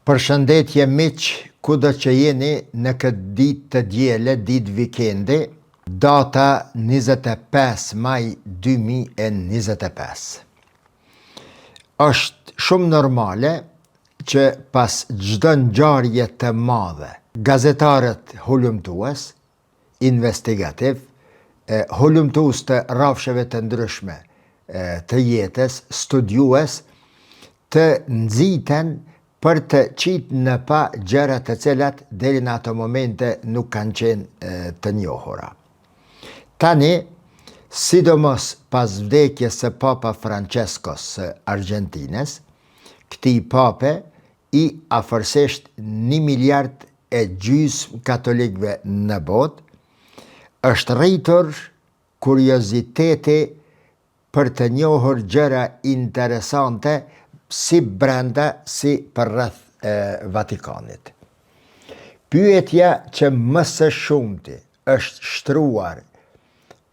Përshëndetje miq, kudo që jeni në këtë ditë të diele, ditë vikendi, data 25 maj 2025. Është shumë normale që pas çdo ngjarje të madhe, gazetarët hulumtues, investigativ, hulumtues të rrafshave të ndryshme të jetës, studiues, të nxiten për të qitë në pa gjëra të cilat deri në ato momente nuk kanë qenë të njohura. Tani, sidomos pas vdekjes së Papa Franceskos së Argentines, këtij pape i afërsisht 1,5 miliard katolikëve në botë, është rritur kurioziteti për të njohur gjëra interesante si brenda, si për rreth Vatikanit. Pyetja që më së shumti është shtruar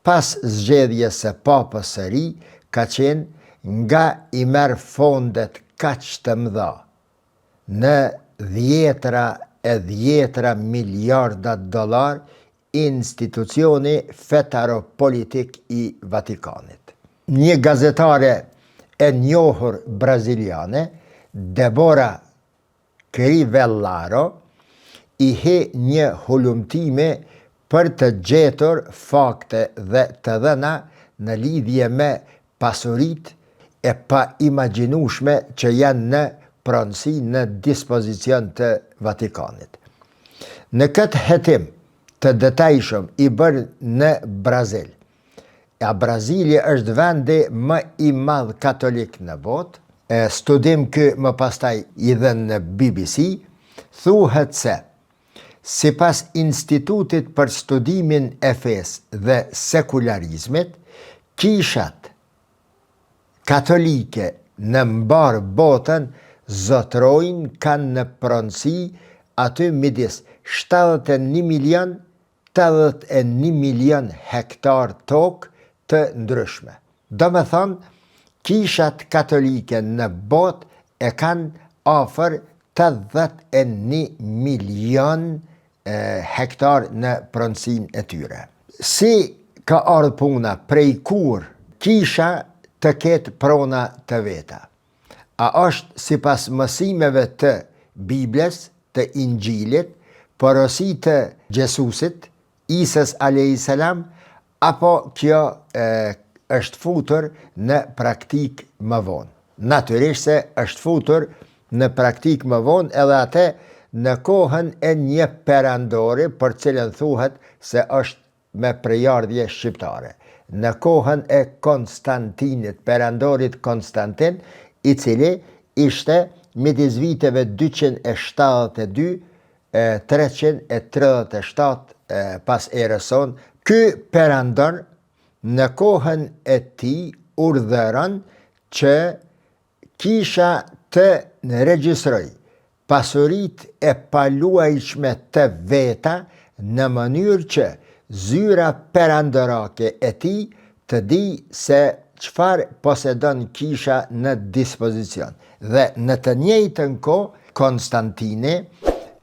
pas zgjedhjes së Papës së ri ka qenë nga i merr fondet kaq të mëdha në dhjetra miliarda dollar institucioni fetaro-politik i Vatikanit. Një gazetare e njohur braziliane, Debora Crivellaro, i he një hulumtimi për të gjetur fakte dhe të dhëna në lidhje me pasuritë e pa imagjinueshme që janë në pronësi në dispozicion të Vatikanit. Në këtë hetim të detajshëm i bërë në Brazil, Brazili është vendi më i madh katolik në botë, studim ky më pastaj i dhënë në BBC, thuhet se sipas Institutit për Studimin e Fesë dhe Sekularizmit, kishat katolike në mbar botën zotrojnë kanë në pronësi aty midis 71 milion hektar tokë të ndryshme. Do me thonë, kishat katolike në botë e kanë afër 81 milion hektar në pronësinë e tyre. Si ka ardhur puna, prej kur kisha të ketë prona të veta? A është sipas mësimeve të Biblës, të Ingjilit, porosi të Gjesusit, Isës a.s., apo kjo është futur në praktik më vonë? Natyrisht se është futur në praktik më vonë edhe atë në kohën e një perandori për cilën thuhet se është me prejardhje shqiptare. Në kohën e Konstantinit, perandorit Konstantin, i cili ishte midis viteve 272 337 pas erës sonë. Ky perandor në kohën e tij urdhëron që kisha të regjistroj pasuritë e paluajtshme të veta në mënyrë që zyra perandorake e tij të di se çfarë posedon kisha në dispozicion. Dhe në të njëjtën kohë Konstantini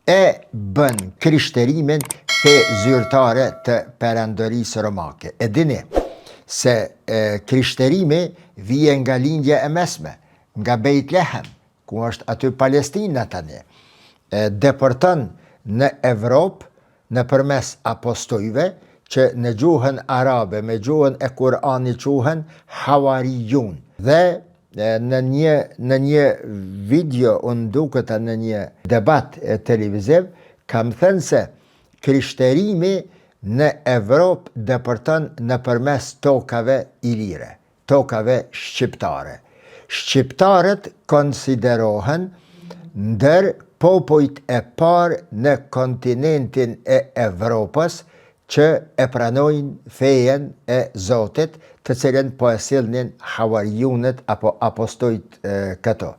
e bën krishterimin fe zyrtare të perandorisë romake. E dini se krishterimi vije nga lindja e mesme, nga Bejtlehem, ku është aty Palestina tani, deporton në Evropë nëpërmes apostujve që në gjuhën arabe, me gjuhën e Kur'anit quhen Havarijun. Dhe në një video, unë duket në një debat televiziv, kam thënë se krishterimi në Evropë deporton nëpërmes tokave ilire, tokave shqiptare. Shqiptarët konsiderohen ndër popujt e parë në kontinentin e Evropës që e pranojnë fejen e Zotit, të cilën po e sillnin Havarijunët apo apostujt këto.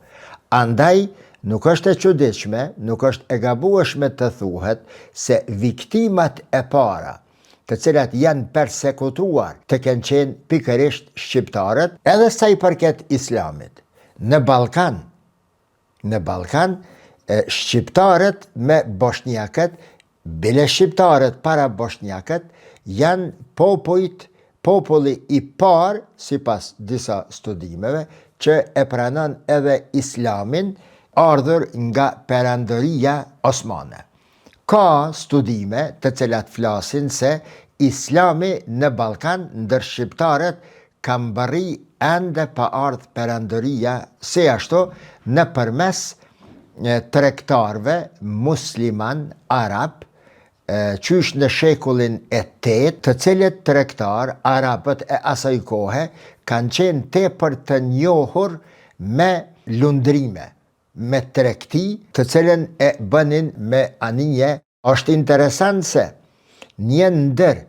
Andaj, nuk është e çuditshme, nuk është e gabueshme të thuhet se viktimat e para, të cilat janë persekutuar, të kenë qenë pikërisht shqiptarët, edhe sa i përket islamit. Në Ballkan shqiptarët me bosnjakët, bile shqiptarët para bosnjakët, janë populli i parë, sipas disa studimeve, që e pranon edhe islamin ardhur nga perandëria osmane. Ka studime të cilat flasin se islami në Ballkan ndër shqiptarët ka mbarri ende pa ardhur perandëria se ashtu nëpërmes tregtarëve musliman arab, qysh në shekullin e 8, të cilët tregtar arabët e asaj kohe kanë qenë tepër të njohur me lundrime, me tregti, të cilën e bënin me anije. Është interesant se një ndër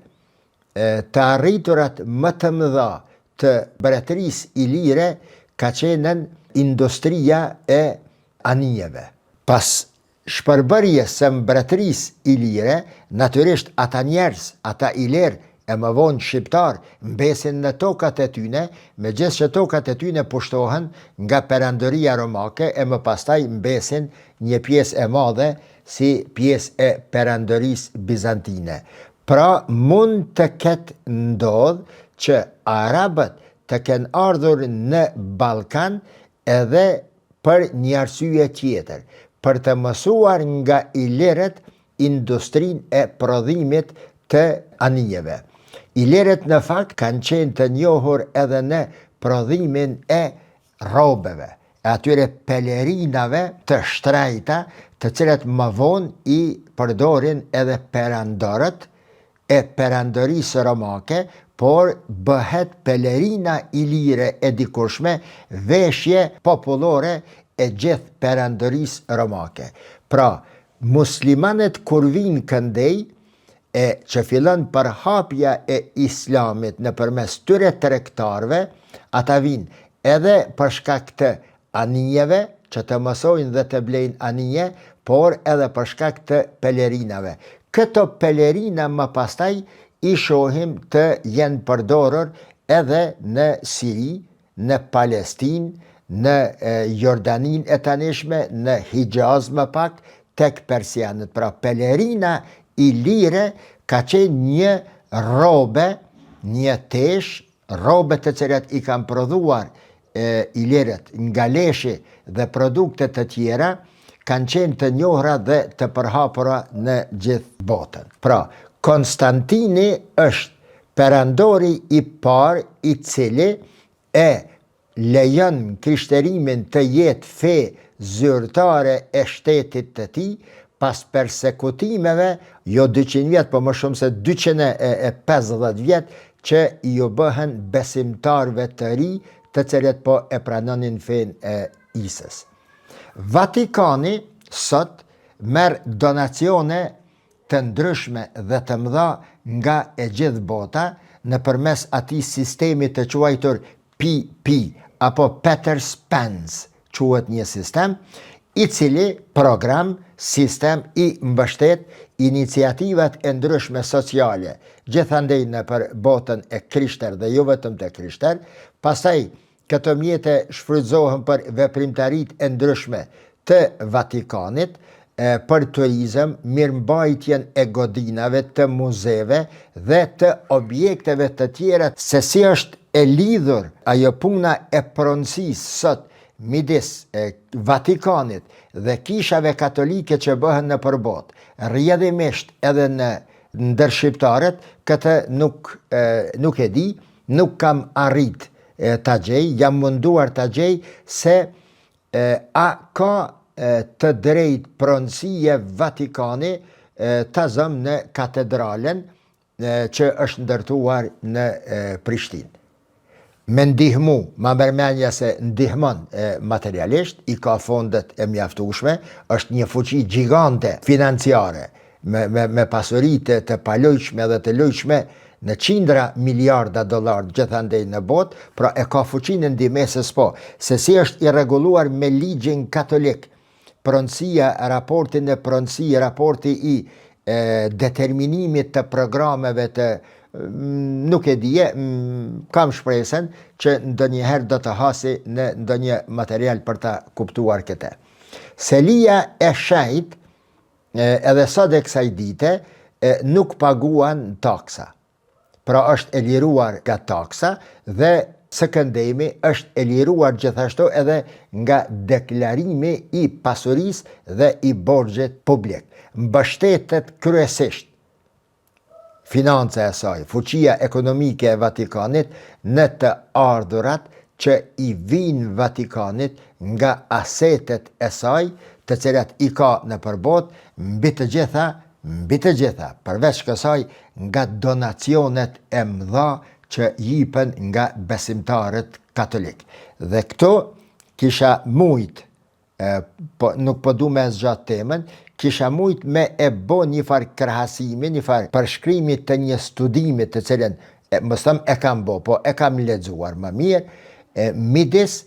të arriturat më të mëdha të Mbretërisë Ilire ka qenë industria e anijeve. Pas shpërbërjes së Mbretërisë Ilire, natyrisht ata njerëz, ata iler e më vonë shqiptar, mbesin në tokat e tyne, megjithëse që tokat e tyne pushtohen nga perandëria romake e më pastaj mbesin një pjesë e madhe si pjesë e perandërisë bizantine. Pra mund të ketë ndodhë që arabët të kenë ardhur në Ballkan edhe për një arsye tjetër, për të mësuar nga ilirët industrinë e prodhimit të anijeve. Ilirët në fakt kanë qenë të njohur edhe në prodhimin e robeve, atyre pelerinave të shtrejta, të cilat më vonë i përdorin edhe perandorët e perandërisë romake, por bëhet pelerina ilire e dikurshme veshje popullore e gjithë perandërisë romake. Pra, muslimanët kur vinë këndej, që fillon përhapja e islamit nëpërmes tyre tregtarëve, ata vinë edhe për shkak të anijeve, që të mësojnë dhe të blejnë anije, por edhe për shkak të pelerinave. Këto pelerina më pastaj i shohim të jenë përdorur edhe në Siri, në Palestinë, në Jordanin e tanishme, në Hijaz më pak, tek persianët. Pra pelerina ilire ka qenë një robe, një tesh, robe të cilat i kanë prodhuar ilirët nga leshi dhe produkte të tjera, kanë qenë të njohura dhe të përhapura në gjithë botën. Pra, Konstantini është perandori i parë i cili e lejon krishterimin të jetë fe zyrtare e shtetit të tij, pas persekutimeve, jo 200 vjet, po më shumë se 250 vjet, që ju bëhen besimtarve të ri, të cilët po e pranonin fen e Isës. Vatikani sot merr donacione të ndryshme dhe të mëdha nga e gjithë bota nëpërmes atij sistemi të quajtur PP apo Peter Spence, quhet një sistem i cili program, sistem i mbështet iniciativat e ndryshme sociale, gjithandej në për botën e krishter dhe jo vetëm të krishter. Pastaj këto mjete shfrytëzohen për veprimtarit e ndryshme të Vatikanit, për turizëm, mirëmbajtjen e godinave, të muzeve dhe të objekteve të tjera, se si është e lidhur ajo puna e pronësisë sot midis Vatikanit dhe kishave katolike që bëhen në përbot, rrjedhimisht edhe në ndër shqiptarët, këtë nuk e di, nuk kam arrit ta gjej, jam munduar ta gjej se a ka të drejt pronësie Vatikani ta zëm në katedralen që është ndërtuar në Prishtinë. Me ndihmu, ma mërmenja se ndihmon materialisht, i ka fondet e mjaftueshme, është një fuqi gjigante financiare, me pasuritë të palojshme dhe të lojshme në qindra miliarda dollar gjithandej në botë, pra e ka fuqinë ndihmesës po, se si është i rregulluar me ligjin katolik, pronësia, raporti në pronësi, raporti i determinimit të programeve të nuk e dije, kam shpresën që ndonjëherë do të hasi në ndonjë material për ta kuptuar këtë. Selia e Shenjt, edhe sot e kësaj dite, nuk paguan taksa. Pra është e liruar nga taksa dhe së këndemi është e liruar gjithashtu edhe nga deklarimi i pasurisë dhe i borxhit publik. Mbështetet kryesisht financa e saj, fuqia ekonomike e Vatikanit në të ardhurat që i vinë Vatikanit nga asetet e saj, të cilat i ka në përbot, mbi të gjitha, përveç kësaj nga donacionet e mëdha që jipen nga besimtarët katolik. Dhe këto kisha mujt, nuk po du me zgjat temën, kisha mujt me e bo një farë krahasimi, një farë përshkrimi të një studimi të cilën, mos them e kam bo, po e kam lexuar më mirë, midis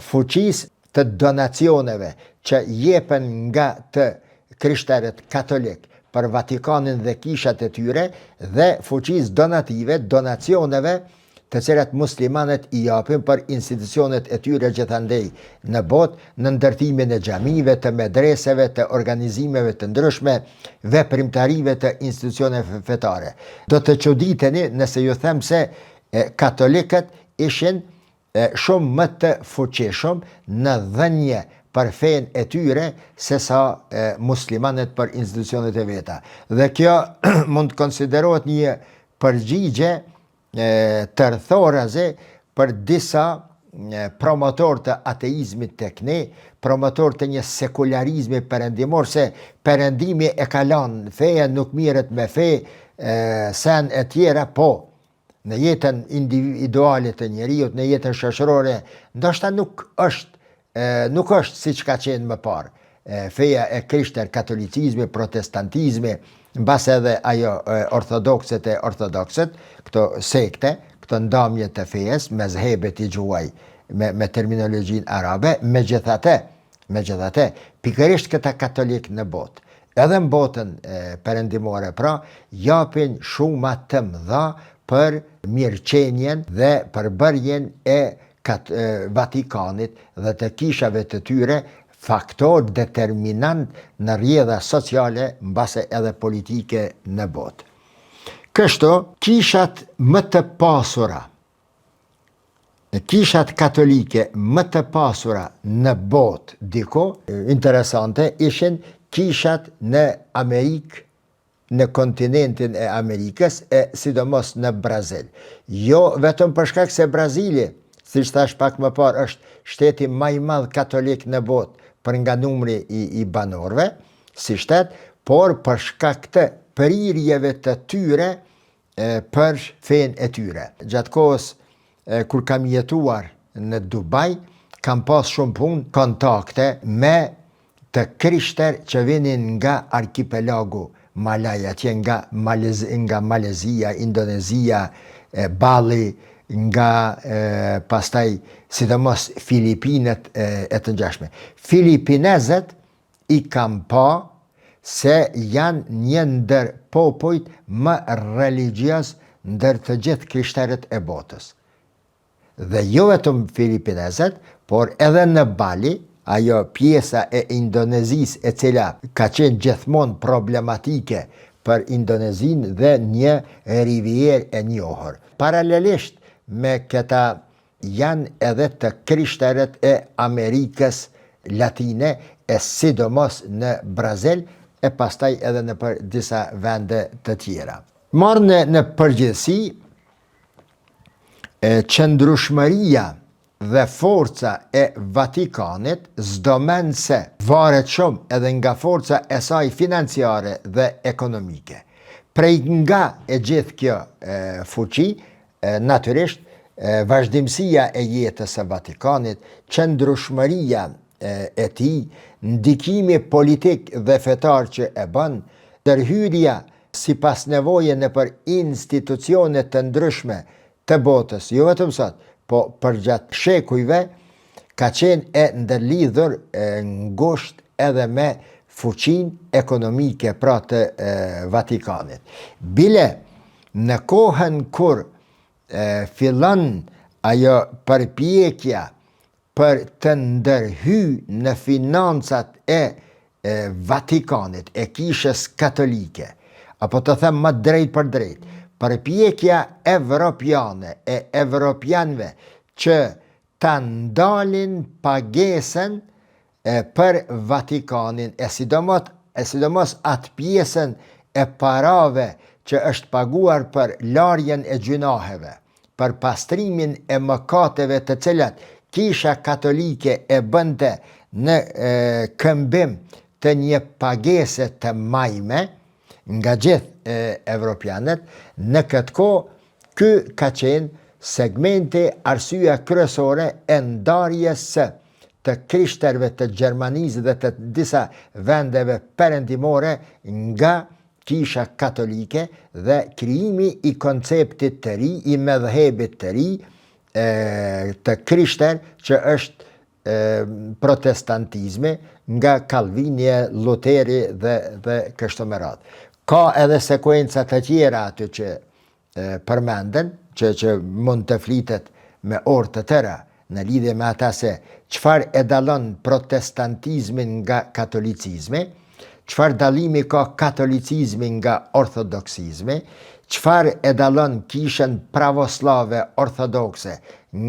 fuqisë të donacioneve që jepen nga të krishterët katolik për Vatikanin dhe kishat e tyre dhe fuqisë donacioneve të cilat muslimanët i japin për institucionet e tyre gjithandej në botë, në ndërtimin e xhamive, të medreseve, të organizimeve të ndryshme, veprimtarive të institucioneve fetare. Do të çuditeni nëse ju them se katolikët ishin shumë më të fuqishëm në dhënje për fen e tyre se sa muslimanët për institucionet e veta. Dhe kjo mund të konsiderohet një përgjigje tërthoraze për disa promotor të ateizmit tek ne, promotor të një sekularizmi perëndimor, se perëndimi e ka lanë feja, nuk mirët me fe, sen e tjera, po në jetën individuale të njeriut, në jetën shoqërore, ndoshta nuk është si që ka qenë më parë. Feja e krishter, katolicizmi, protestantizmi, mbas edhe ajo ortodokset e ortodokset, këto sekte, këto ndamje të fejes, me zhebet i gjuaj me terminologjin arabe, me gjithate, pikërisht këta katolik në botë, edhe në botën perëndimore, pra, japin shuma të mëdha për mirëqenjen dhe përbërjen e Vatikanit dhe të kishave të tyre, faktor determinant në rrjedha sociale, mbase edhe politike në botë. Kështu, kishat më të pasura, kishat katolike më të pasura në botë diko, interesante, ishin kishat në Amerikë, në kontinentin e Amerikës, sidomos në Brazil. Jo vetëm për shkak se Brazili, siç thash pak më parë, është shteti më i madh katolik në botë për nga numri i banorëve, si shtet, por për shkak të prirjeve të tyre për fen e tyre. Gjatë kohës kur kam jetuar në Dubai, kam pas shumë punë, kontakte me të krishter që vinin nga arkipelagu Malaj, atje nga Malezia, Indonezia, Bali, nga pastaj sidomos Filipinet e të ngjashme. Filipinezët i kam pa se janë një ndër popujt më religjioz ndër të gjithë krishterët e botës. Dhe jo vetëm Filipinezët, por edhe në Bali, ajo pjesa e Indonezisë e cila ka qenë gjithmonë problematike për Indonezinë dhe një rivierë e njohur. Paralelisht me këta janë edhe të krishterët e Amerikës Latine, e sidomos në Brazil, e pastaj edhe në për disa vende të tjera. Marrë në përgjithësi, qëndrueshmëria dhe forca e Vatikanit s'do men se varet shumë edhe nga forca e saj financiare dhe ekonomike. Prej nga e gjithë kjo fuqi, natyrisht, vazhdimësia e jetës së Vatikanit, qëndrueshmëria e tij, ndikimi politik dhe fetar që e bën, ndërhyrja sipas nevoje nëpër institucione të ndryshme të botës, jo vetëm sot, po për gjatë shekujve, ka qenë e ndërlidhur ngusht edhe me fuqinë ekonomike pra të Vatikanit. Bile, në kohën kur fillon ajo përpjekja për të ndërhy në financat e Vatikanit, e kishës katolike, apo të them më drejt për drejt, përpjekja evropiane e evropianve që ta ndalin pagesën për Vatikanin, e sidomos atë pjesën e parave që është paguar për larjen e gjunaheve, për pastrimin e mëkateve të cilat kisha katolike e bënte në këmbim të një pagese të majme nga gjithë evropianët. Në këtë kohë, ky ka qenë segmenti, arsyeja kryesore e ndarjes së të krishterëve të Gjermanisë dhe të disa vendeve perëndimore nga kisha katolike dhe krijimi i konceptit të ri, i medhhebit të ri të krishter që është protestantizmi, nga Calvini, Luteri dhe kështu me radhë. Ka edhe sekuenca të tjera aty që përmenden, që mund të flitet me orë të tëra në lidhje me ata se çfarë e dallon protestantizmin nga katolicizmi, çfarë dallimi ka katolicizmi nga ortodoksizmi, çfarë e dallon kishën pravoslave ortodokse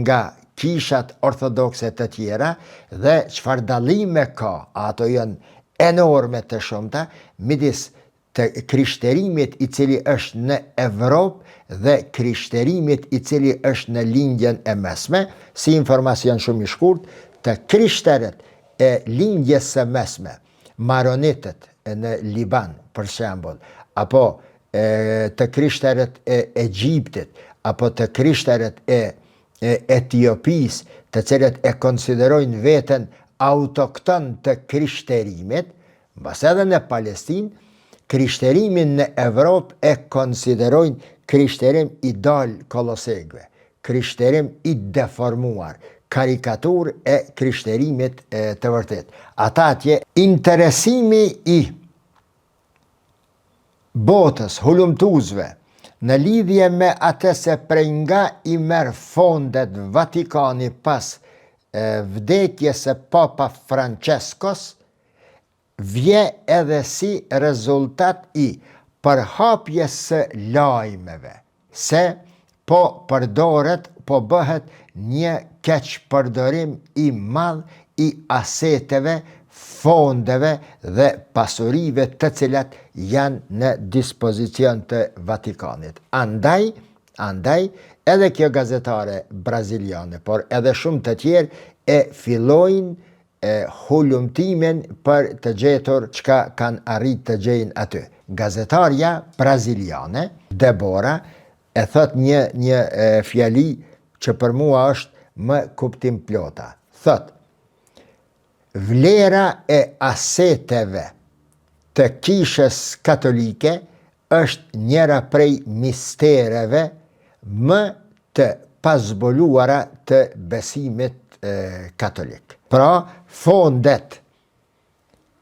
nga kishat ortodokse të tjera dhe çfarë dallime ka, ato janë enorme të shumta, midis të krishterimit i cili është në Evropë dhe krishterimit i cili është në lindjen e mesme. Si informacion shumë i shkurt, të krishterët e lindjes së mesme, maronitët në Liban, për shembull, apo të krishterët e Egjiptit, apo të krishterët e Etiopis, të cilët e konsiderojnë veten autokton të krishterimit, mbas edhe në Palestinë, krishterimin në Evropë e konsiderojnë krishterim i dal kolosegve, krishterim i deformuar, karikatur e krishterimit të vërtet. Ata atje, interesimi i botës, hulumtuzve, në lidhje me atë se prej nga i merr fondet Vatikani pas vdekjes së Papa Franceskos, vje edhe si rezultat i përhapjes së lajmeve, se po përdoret, po bëhet një keqpërdorim i madh i aseteve, fondeve dhe pasurive të cilat janë në dispozicion të Vatikanit. Andaj, edhe kjo gazetare braziliane, por edhe shumë të tjerë e fillojnë hulumtimin për të gjetur çka kanë arrit të gjejnë aty. Gazetarja braziliane, Debora, e thot një fjali që për mua është më kuptim plota. Thot, vlera e aseteve të kishës katolike është njëra prej mistereve më të pazbuluara të besimit katolik. Pra, fondet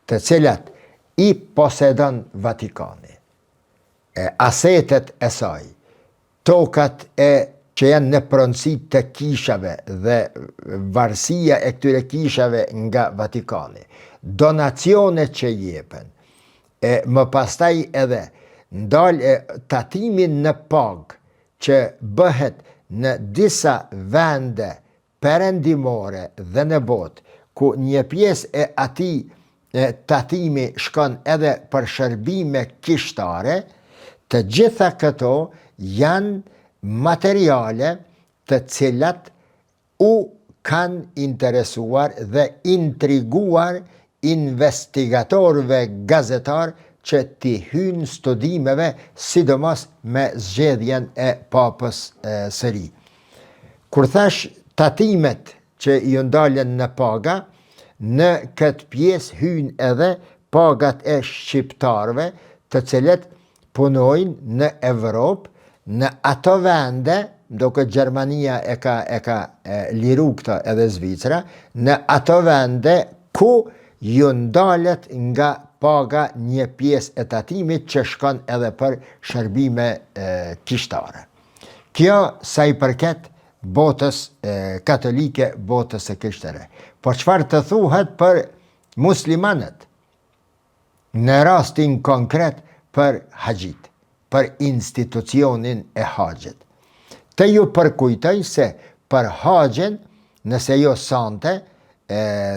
të cilat i posedon Vatikani, asetet e saj, tokat që janë në pronësi të kishave dhe varësia e këtyre kishave nga Vatikani, donacionet që jepen, më pastaj edhe ndalë tatimin në pagë që bëhet në disa vende perëndimore dhe në botë, ku një pjesë e atij tatimi shkon edhe për shërbime kishtare, të gjitha këto janë materiale të cilat u kanë interesuar dhe intriguar investigatorëve gazetar që t'i hynë studimeve, sidomos me zgjedhjen e papës së ri. Kur thash tatimet që i ndalen në paga, në këtë pjesë hynë edhe pagat e shqiptarëve, të cilët punojnë në Evropë, në ato vende, ndoqë Gjermania e ka liru këta edhe Zvicra, në ato vende ku ju ndalet nga paga një pjesë e tatimit që shkon edhe për shërbime kishtare. Kjo sa i përket botës katolike, botës e krishtere. Por çfarë të thuhet për muslimanët në rastin konkret për haxhit, për institucionin e haxhit? Të ju përkujtoj se për haxhin, nëse jo sante,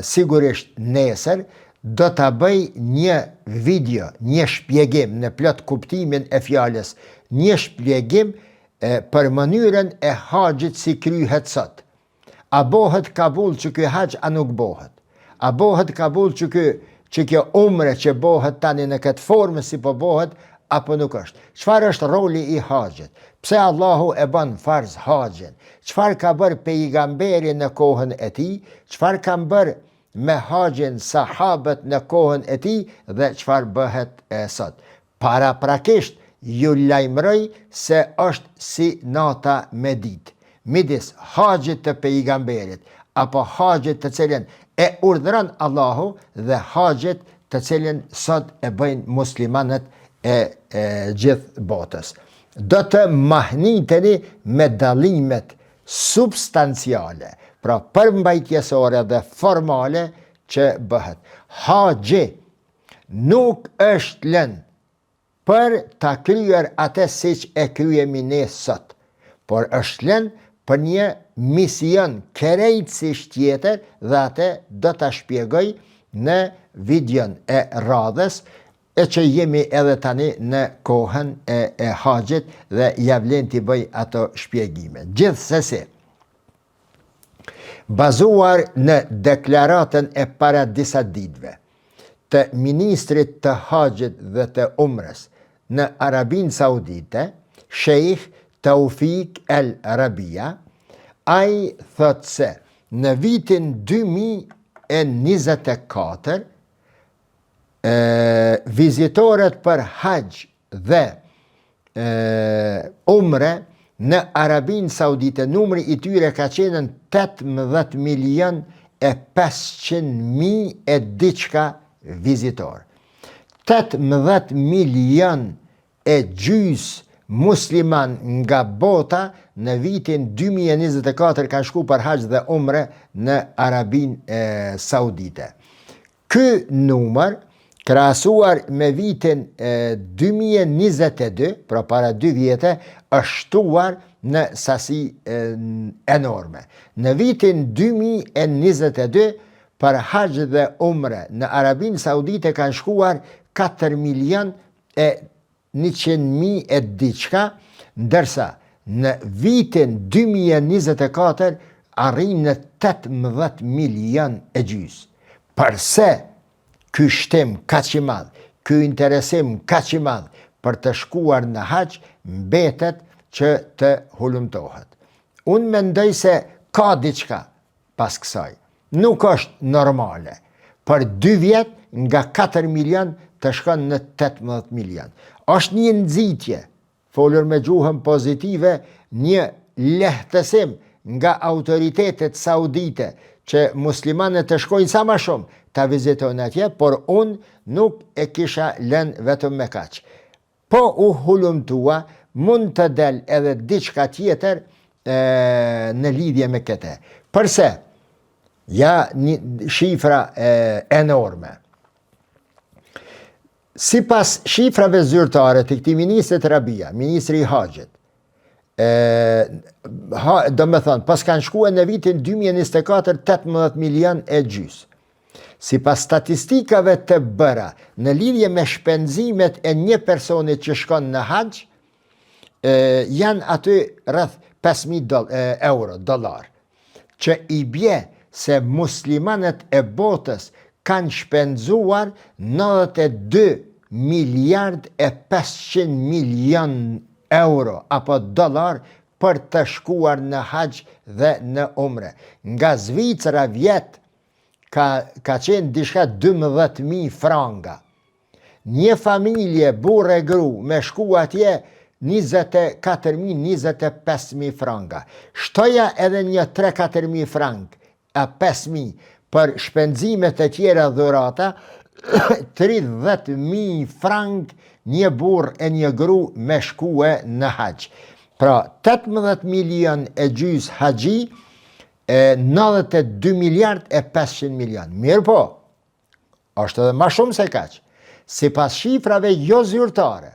sigurisht nesër, do të bëj një video, një shpjegim në plot kuptimin e fjalës, një shpjegim për mënyrën e haxhit si kryhet sot. A bohet kabul që ky haxh a nuk bohet? A bohet kabul që kjo umre që bohet tani në këtë formë si po bohet, apo nuk është? Çfarë është roli i haxhit? Pse Allahu e bën farz haxhin? Çfarë ka bërë pejgamberi në kohën e tij? Çfarë kanë bërë me haxhin sahabët në kohën e tij dhe çfarë bëhet sot? Paraprakisht ju lajmëroj se është si nata me ditë. Midis haxhit të pejgamberit apo haxhit të cilën e urdhëron Allahu dhe haxhit të cilën sot e bëjnë muslimanët e gjithë botës. Do të mahniteni me dallimet substanciale, pra përmbajtjesore dhe formale që bëhet. Haxhi nuk është lënë për ta kryer atë siç e kryemi ne sot, por është lënë për një mision krejtësisht tjetër dhe atë do ta shpjegoj në videon e radhës, e që jemi edhe tani në kohën e haxhit dhe ja vlen t'i bëj ato shpjegime. Gjithsesi, bazuar në deklaratën e para disa ditëve të ministrit të haxhit dhe të umrës në Arabinë Saudite, Sheikh Taufik El Rabia, ai thot se në vitin 2024 vizitorët për haxh dhe umre në Arabinë Saudite, numri i tyre ka qenë 18 milion e 500.000 e diçka vizitor. 18 milion e gjys musliman nga bota në vitin 2024 kanë shku për haxh dhe umre në Arabinë Saudite. Ky numër krahasuar me vitin 2022, pra para 2 vjetë, është shtuar në sasi enorme. Në vitin 2022 për haxh dhe umre në Arabinë Saudite kanë shkuar 4 milion e 100.000 e diçka, ndërsa në vitin 2024 arrin në 18 milion e gjys. Përse ky shtim kaq i madh, ky interesim kaq i madh për të shkuar në haxh mbetet që të hulumtohet. Unë mendoj se ka diçka pas kësaj. Nuk është normale. Për 2 vjet nga 4 milion të shkon në 18 milion. Është një nxitje, folur me gjuhën pozitive, një lehtësim nga autoritetet saudite që muslimanët të shkojnë sa më shumë ta vizitojnë atje, por unë nuk e kisha lënë vetëm me kaq. Po u hulumtua, mund të del edhe diçka tjetër në lidhje me këtë. Përse? Ja një shifra enorme. Sipas shifrave zyrtare të këtij ministrit Rabia, ministri i haxhit, do me thonë, pas kanë shkuar në vitin 2024 18 milion e gjys. Sipas statistikave të bëra në lidhje me shpenzimet e një personi që shkon në haxh, janë aty rreth 5.000 euro, dollar, që i bie se muslimanët e botës kanë shpenzuar 92 miliard e 500 milion euro apo dollar për të shkuar në haxh dhe në umre. Nga Zvicra vjet ka qenë diçka 12.000 franga. Një familje burrë e gru me shku atje 24.000, 25.000 franga. Shtoja edhe një 3-4.000 frang, a 5.000 për shpenzimet e tjera dhurata, 30.000 frank një burr e një gru me shkue në haxh. Pra 18 milion e gjys haxhi, 92 miliard e 500 milion. Mirë po, është edhe ma shumë se kaq. Si pas shifrave jo zyrtare,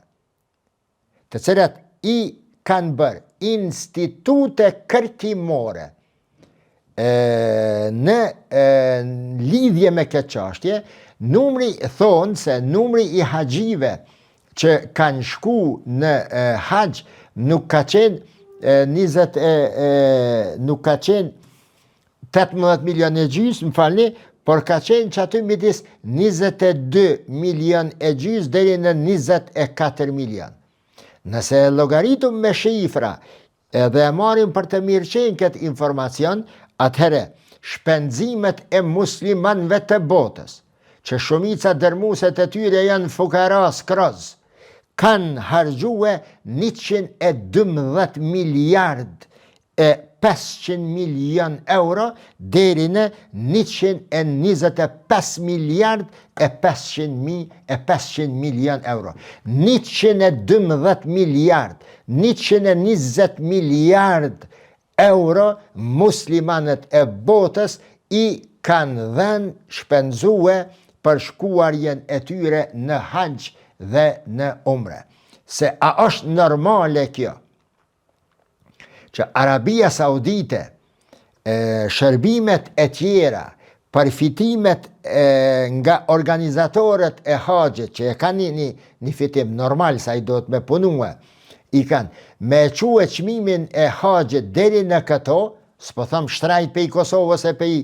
të cilat i kanë bërë institute kërkimore në lidhje me këtë çështje, numri thonë se numri i haxhive që kanë shku në haxh nuk ka qenë 18 milion e gjys, më falni, por ka qenë që aty midis 22 milion e gjys deri në 24 milion. Nëse llogaritëm me shifra edhe e marim për të mirëqenë këtë informacion, atëherë shpenzimet e muslimanëve të botës, që shumica dërmuese të tyre janë fukara skroz, kanë harxhue 112 miliard e 500 milion euro deri në 125 miliard e 500 milion euro. 112 miliard, 120 miliard euro muslimanët e botës i kanë dhënë shpenzue për shkuarjen e tyre në haxh dhe në umre. Se a është normale kjo që Arabia Saudite, shërbimet e tjera, përfitimet nga organizatorët e haxhit, që e kanë një fitim normal sa i do të me punue, i kanë me quë çmimin e haxhit deri në këto, s'po them shtrajt pe i Kosovës e pe i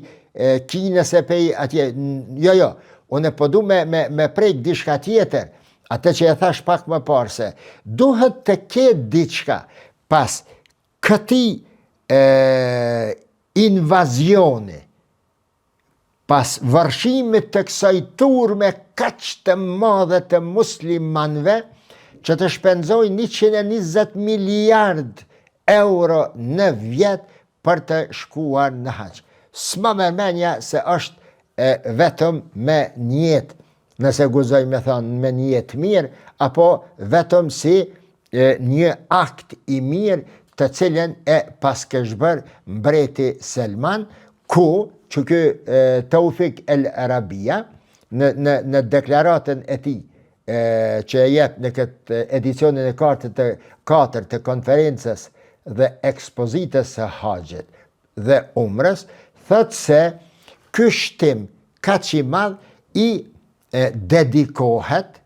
Kinës e pe i atje, jo, unë po du me prejk diçka tjetër, atë që e thash pak më parë se duhet të ketë diçka pas këti invazioni, pas vërshimit të kësaj turme kaq të madhe të muslimanëve, që të shpenzojnë 120 miliard euro në vjet për të shkuar në haxh. S'ma mërmenja se është vetëm me njetë, nëse guzoj me thonë me njetë mirë, apo vetëm si një akt i mirë të cilën e paskeshbër mbreti Selman, ku që ky Taufik El Arabia në deklaratën e tij që e jep në këtë edicionin e 4 të konferencës dhe ekspozitës së haxhit dhe umrës, thot se ky shtim kaq i madh i dedikohet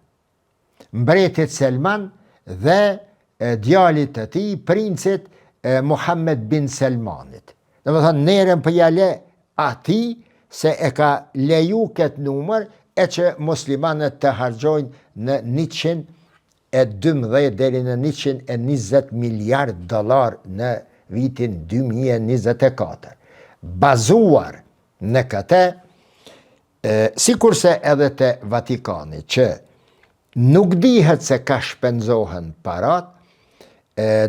mbretit Selman dhe djalit të tij, princit Muhammed bin Selmanit. Dhe më thënë, nerën për jale ati se e ka leju këtë numër e që muslimanët të harxojnë në 112 deri në 120 miliard dollar në vitin 2024. Bazuar në këte, si kurse edhe të Vatikani, që nuk dihet se ka shpenzohen parat,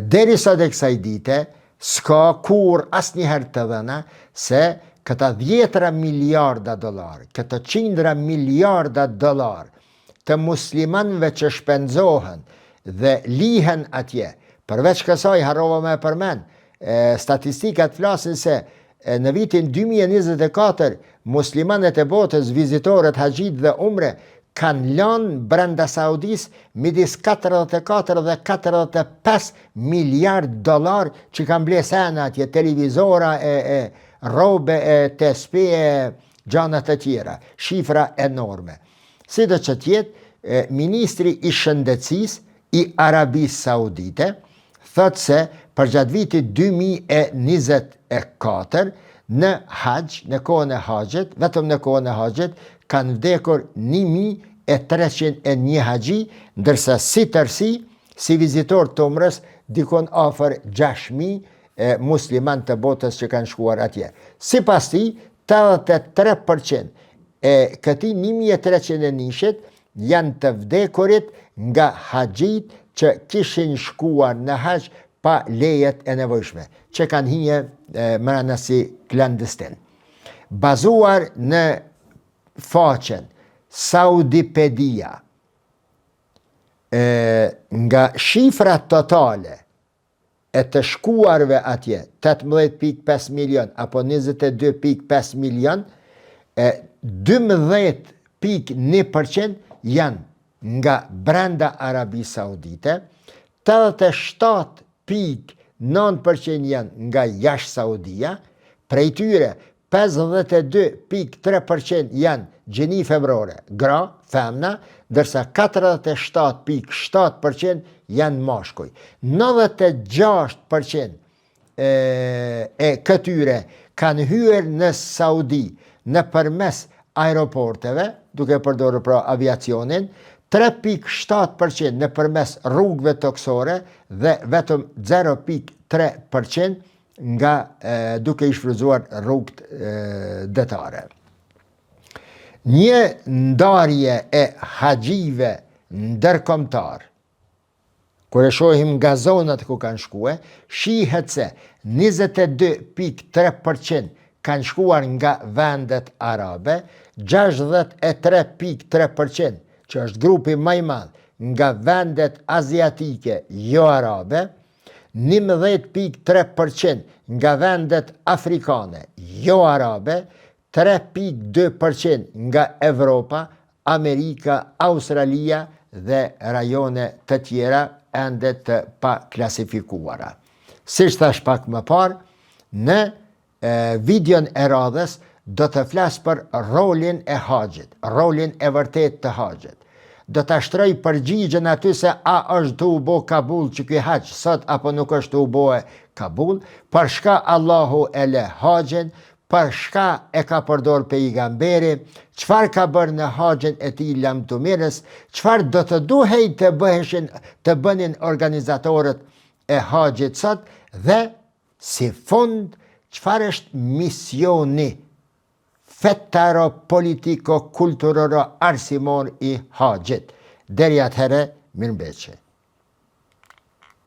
derisa dhe kësaj dite, s'ka kur asnjëherë të dhëna se këta 10 miliarda dollar, këta 100 miliarda dollar të muslimanëve që shpenzohen dhe lihen atje, përveç kësaj harrova me përmend, statistikat flasin se në vitin 2024 muslimanët e botës, vizitorët haxhit dhe umre, kanë lanë brenda Saudis midis 44 dhe 45 miliard dollar që kanë ble sena atje, televizora, robe, tespe, gjanat e tjera. Shifra enorme. Si do që tjetë, ministri i shëndetësisë i Arabisë Saudite thot se për gjatë vitit 2024 në haxh, në kohën e haxhit, vetëm në kohën e haxhit, kanë vdekur 1301 haxhi, ndërsa si tërsi, si vizitor të umrës, dikon afër 6000 musliman të botës që kanë shkuar atje. Si pas ti, 83% e këti 1300 nishit janë të vdekurit nga haxhit që kishin shkuar në haxh pa lejet e nevojshme, që kanë hinje mrena si klandestin. Bazuar në faqen Saudipedia, nga shifra totale e të shkuarve atje 18.5 milion apo 22.5 milion, 12.1% janë nga brenda Arabisë Saudite, 87.9% janë nga jashtë Saudia, prej tyre 52.3% janë gjeni femrore, gra, femna, dërsa 47.7% janë mashkuj. 96% e këtyre kanë hyrë në Saudi në përmes aeroporteve, duke përdorur pra aviacionin, 3.7% në përmes rrugëve toksore dhe vetëm 0.3% nga duke i shfrytzuar rrugët detare. Një ndarje e haxhive ndërkombëtar, kur e shohim nga zonat ku kanë shkuar, shihet se 22.3% kanë shkuar nga vendet arabe, 63.3%, që është grupi më i madh, nga vendet aziatike jo arabe, 11.3% nga vendet afrikane jo arabe, 3.2% nga Evropa, Amerika, Australia dhe rajone të tjera ende të pa klasifikuara. Siç thash pak më parë, në videon e radhës do të flas për rolin e haxhit, rolin e vërtet të haxhit. Do të shtroj përgjigjen aty se a është të u bo Kabul që ky haxh sot apo nuk është të u bo Kabul, për shka Allahu e le haxhin, për shka e ka përdor pejgamberi, çfarë ka bërë në haxhin e tij lamtumirës, çfarë do të duhej të bënin organizatorët e haxhit sot, dhe si fund çfarë është misioni fetaro politiko kulturoro arsimor i haxhit. Deri atëherë, mirëmbëjtje.